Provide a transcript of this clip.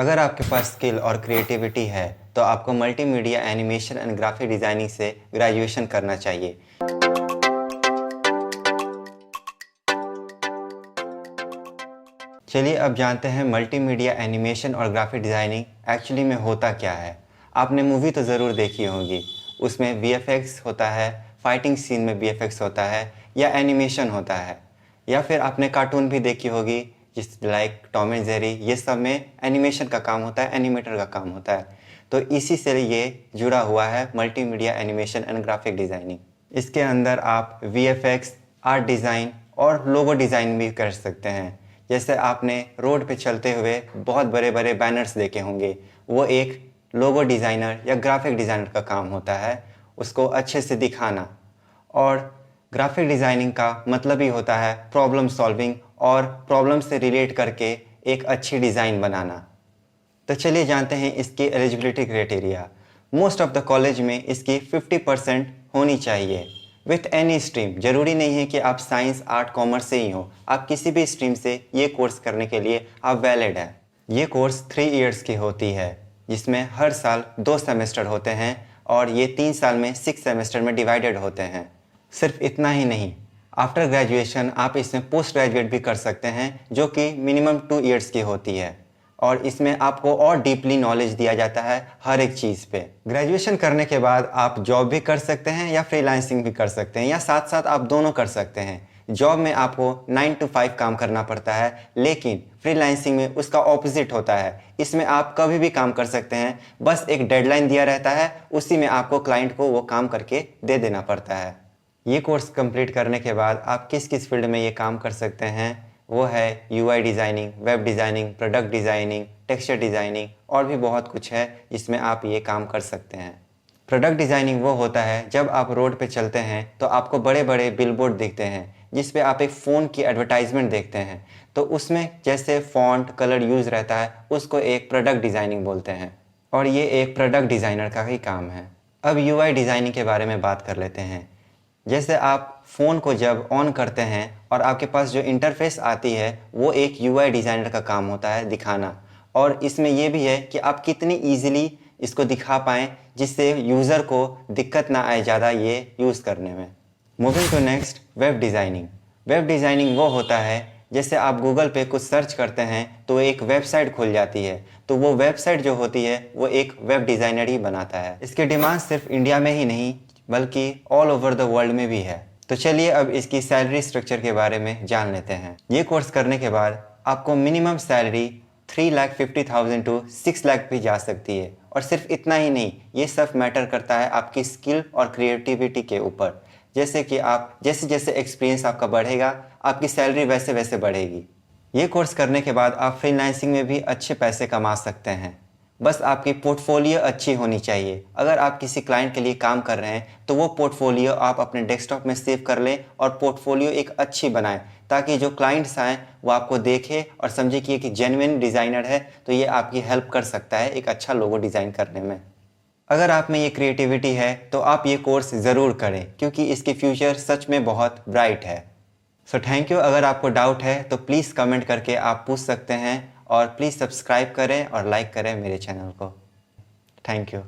अगर आपके पास स्किल और क्रिएटिविटी है तो आपको multimedia animation and graphic designing से ग्रेजुएशन करना चाहिए। चलिए अब जानते हैं मल्टीमीडिया एनिमेशन और ग्राफिक डिज़ाइनिंग एक्चुअली में होता क्या है। आपने मूवी तो ज़रूर देखी होगी, उसमें वीएफएक्स होता है, फाइटिंग सीन में वीएफएक्स होता है या एनिमेशन होता है, या फिर आपने कार्टून भी देखी होगी जिस लाइक टॉम एंड जेरी, ये सब में एनिमेशन का काम होता है, एनिमेटर का काम होता है। तो इसी से ये जुड़ा हुआ है multimedia animation and graphic designing. इसके अंदर आप वीएफएक्स, आर्ट डिज़ाइन और लोगो डिज़ाइन भी कर सकते हैं। जैसे आपने रोड पे चलते हुए बहुत बड़े बड़े बैनर्स देखे होंगे, वो एक लोगो डिज़ाइनर या ग्राफिक डिज़ाइनर का काम होता है, उसको अच्छे से दिखाना। और ग्राफिक डिज़ाइनिंग का मतलब ही होता है प्रॉब्लम सॉल्विंग और प्रॉब्लम से रिलेट करके एक अच्छी डिज़ाइन बनाना। तो चलिए जानते हैं इसकी eligibility criteria. Most of the college में इसकी 50% होनी चाहिए विथ एनी स्ट्रीम। ज़रूरी नहीं है कि आप साइंस, आर्ट, कॉमर्स से ही हो, आप किसी भी स्ट्रीम से ये कोर्स करने के लिए आप वैलिड है। ये कोर्स 3 इयर्स की होती है, जिसमें हर साल 2 सेमेस्टर होते हैं और ये 3 साल में 6 सेमेस्टर में डिवाइडेड होते हैं। सिर्फ इतना ही नहीं, आफ्टर ग्रेजुएशन आप इसमें पोस्ट ग्रेजुएट भी कर सकते हैं, जो कि मिनिमम 2 इयर्स की होती है और इसमें आपको और डीपली नॉलेज दिया जाता है हर एक चीज़ पे। ग्रेजुएशन करने के बाद आप जॉब भी कर सकते हैं या फ्रीलांसिंग भी कर सकते हैं, या साथ साथ आप दोनों कर सकते हैं। जॉब में आपको 9 to 5 काम करना पड़ता है, लेकिन फ्रीलांसिंग में उसका ऑपोजिट होता है। इसमें आप कभी भी काम कर सकते हैं, बस एक डेडलाइन दिया रहता है, उसी में आपको क्लाइंट को वो काम करके दे देना पड़ता है। ये कोर्स कंप्लीट करने के बाद आप किस किस फील्ड में ये काम कर सकते हैं, वो है UI designing, web designing, product designing, texture designing और भी बहुत कुछ है जिसमें आप ये काम कर सकते हैं। प्रोडक्ट डिज़ाइनिंग वो होता है जब आप रोड पे चलते हैं तो आपको बड़े बड़े बिलबोर्ड दिखते हैं जिस पे आप एक फ़ोन की एडवर्टाइजमेंट देखते हैं, तो उसमें जैसे फ़ॉन्ट, कलर यूज़ रहता है, उसको एक प्रोडक्ट डिज़ाइनिंग बोलते हैं और ये एक प्रोडक्ट डिज़ाइनर का ही काम है। अब यूआई डिज़ाइनिंग के बारे में बात कर लेते हैं। जैसे आप फ़ोन को जब ऑन करते हैं और आपके पास जो इंटरफेस आती है, वो एक यूआई डिज़ाइनर का काम होता है दिखाना। और इसमें ये भी है कि आप कितनी ईजिली इसको दिखा पाएँ जिससे यूज़र को दिक्कत ना आए ज़्यादा ये यूज़ करने में। Moving to next, web designing. Web designing वो होता है जैसे आप गूगल पे कुछ सर्च करते हैं तो एक वेबसाइट खुल जाती है, तो वो वेबसाइट जो होती है वो एक वेब डिज़ाइनर ही बनाता है। इसकी डिमांड सिर्फ इंडिया में ही नहीं बल्कि ऑल ओवर द वर्ल्ड में भी है। तो चलिए अब इसकी सैलरी स्ट्रक्चर के बारे में जान लेते हैं। ये कोर्स करने के बाद आपको मिनिमम सैलरी 3,50,000 to 6 लाख भी जा सकती है। और सिर्फ इतना ही नहीं, ये सब मैटर करता है आपकी स्किल और क्रिएटिविटी के ऊपर। जैसे कि आप जैसे जैसे एक्सपीरियंस आपका बढ़ेगा, आपकी सैलरी वैसे वैसे बढ़ेगी। ये कोर्स करने के बाद आप फ्रीलांसिंग में भी अच्छे पैसे कमा सकते हैं। बस आपकी पोर्टफोलियो अच्छी होनी चाहिए। अगर आप किसी क्लाइंट के लिए काम कर रहे हैं तो वो पोर्टफोलियो आप अपने डेस्कटॉप में सेव कर लें और पोर्टफोलियो एक अच्छी बनाएं, ताकि जो क्लाइंट्स आएँ वो आपको देखें और समझे कि एक जेन्युइन डिज़ाइनर है, तो ये आपकी हेल्प कर सकता है एक अच्छा लोगो डिज़ाइन करने में। अगर आप में ये क्रिएटिविटी है तो आप ये कोर्स ज़रूर करें, क्योंकि इसकी फ्यूचर सच में बहुत ब्राइट है। So thank you. अगर आपको डाउट है तो प्लीज़ कमेंट करके आप पूछ सकते हैं और प्लीज़ सब्सक्राइब करें और लाइक करें मेरे चैनल को। Thank you.